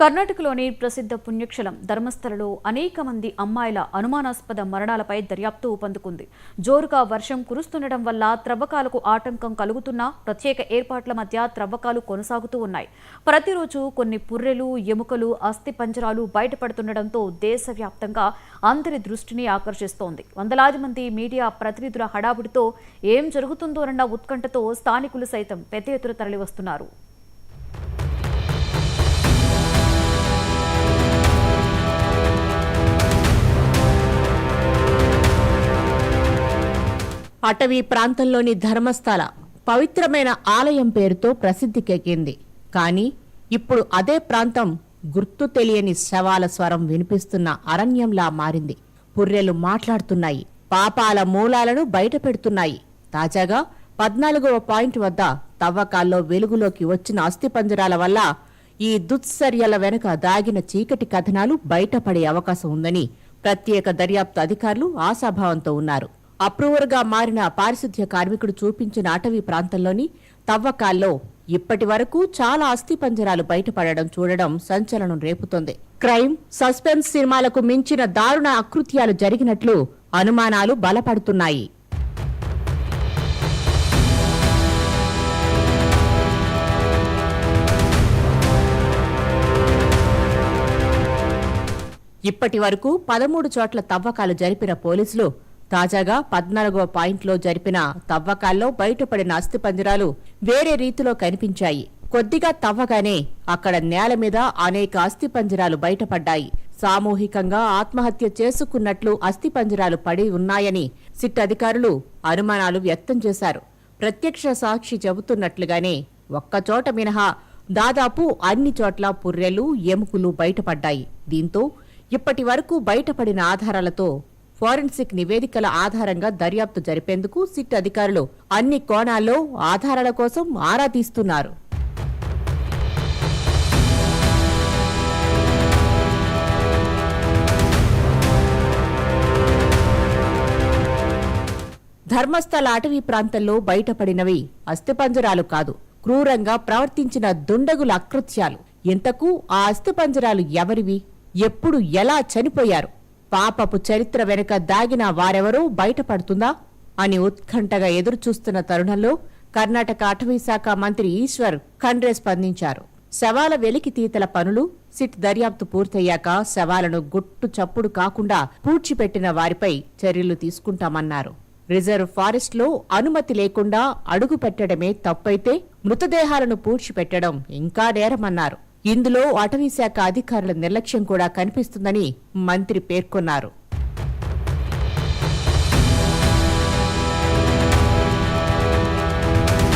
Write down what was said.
కర్ణాటకలోని ప్రసిద్ధ పుణ్యక్షలం ధర్మస్థలలో అనేక మంది అమ్మాయిల అనుమానాస్పద మరణాలపై దర్యాప్తు ఊపందుకుంది. జోరుగా వర్షం కురుస్తుండటం వల్ల త్రవ్వకాలకు ఆటంకం కలుగుతున్నా ప్రత్యేక ఏర్పాట్ల మధ్య త్రవ్వకాలు కొనసాగుతూ ఉన్నాయి. ప్రతిరోజు కొన్ని పుర్రెలు, ఎముకలు, అస్థిపంజరాలు బయటపడుతుండటంతో దేశవ్యాప్తంగా అందరి దృష్టిని ఆకర్షిస్తోంది. వందలాది మంది మీడియా ప్రతినిధుల హడావుడితో ఏం జరుగుతుందోనన్న ఉత్కంఠతో స్థానికులు సైతం పెద్ద ఎత్తున తరలివస్తున్నారు. అటవీ ప్రాంతంలోని ధర్మస్థల పవిత్రమైన ఆలయం పేరుతో ప్రసిద్ధికెక్కింది. కానీ ఇప్పుడు అదే ప్రాంతం గుర్తు తెలియని శవాల స్వరం వినిపిస్తున్న అరణ్యంలా మారింది. పుర్రెలు మాట్లాడుతున్నాయి, పాపాల మూలాలను బయటపెడుతున్నాయి. తాజాగా 14వ పాయింట్ వద్ద తవ్వకాల్లో వెలుగులోకి వచ్చిన అస్థిపంజరాల వల్ల ఈ దుశ్చర్యల వెనుక దాగిన చీకటి కథనాలు బయటపడే అవకాశం ఉందని ప్రత్యేక దర్యాప్తు అధికారులు ఆశాభావంతో ఉన్నారు. అప్రూవర్గా మారిన పారిశుద్ధ్య కార్మికుడు చూపించిన అటవీ ప్రాంతంలోని తవ్వకాల్లో ఇప్పటి వరకు చాలా అస్థిపంజరాలు బయటపడడం చూడడం సంచలనం రేపుతోంది. క్రైమ్, సస్పెన్స్ సినిమాలకు మించిన దారుణ అకృత్యాలు జరిగినట్లు అనుమానాలు బలపడుతున్నాయి. ఇప్పటి వరకు 13 చోట్ల తవ్వకాలు జరిపిన పోలీసులు తాజాగా 14వ పాయింట్లో జరిపిన తవ్వకాల్లో బయటపడిన అస్థిపంజరాలు వేరే రీతిలో కనిపించాయి. కొద్దిగా తవ్వగానే అక్కడ నేల మీద అనేక అస్థిపంజరాలు బయటపడ్డాయి. సామూహికంగా ఆత్మహత్య చేసుకున్నట్లు అస్థిపంజరాలు పడి ఉన్నాయని సిట్ అధికారులు అనుమానాలు వ్యక్తం చేశారు. ప్రత్యక్ష సాక్షి చెబుతున్నట్లుగానే ఒక్కచోట మినహా దాదాపు అన్ని చోట్ల పుర్రెలు, ఎముకలు బయటపడ్డాయి. దీంతో ఇప్పటి వరకు బయటపడిన ఆధారాలతో ఫోరెన్సిక్ నివేదికల ఆధారంగా దర్యాప్తు జరిపేందుకు సిట్ అధికారులు అన్ని కోణాల్లో ఆధారాల కోసం ఆరా తీస్తున్నారు. ధర్మస్థల అటవీ ప్రాంతంలో బయటపడినవి అస్థిపంజరాలు కాదు, క్రూరంగా ప్రవర్తించిన దుండగుల అకృత్యాలు. ఇంతకు ఆ అస్థిపంజరాలు ఎవరివి, ఎప్పుడు, ఎలా చనిపోయారు? పాపపు చరిత్ర వెనుక దాగిన వారెవరూ బయటపడుతుందా అని ఉత్కంఠగా ఎదురుచూస్తున్న తరుణంలో కర్ణాటక అటవీ శాఖ మంత్రి ఈశ్వర్ ఖండ్రే స్పందించారు. శవాల వెలికితీతల పనులు సిట్ దర్యాప్తు పూర్తయ్యాక శవాలను గుట్టు చప్పుడు కాకుండా పూడ్చిపెట్టిన వారిపై చర్యలు తీసుకుంటామన్నారు. రిజర్వ్ ఫారెస్ట్ లో అనుమతి లేకుండా అడుగు పెట్టడమే తప్పైతే మృతదేహాలను పూడ్చిపెట్టడం ఇంకా నేరమన్నారు. ఇందులో అటవీశాఖ అధికారుల నిర్లక్ష్యం కూడా కనిపిస్తుందని మంత్రి పేర్కొన్నారు.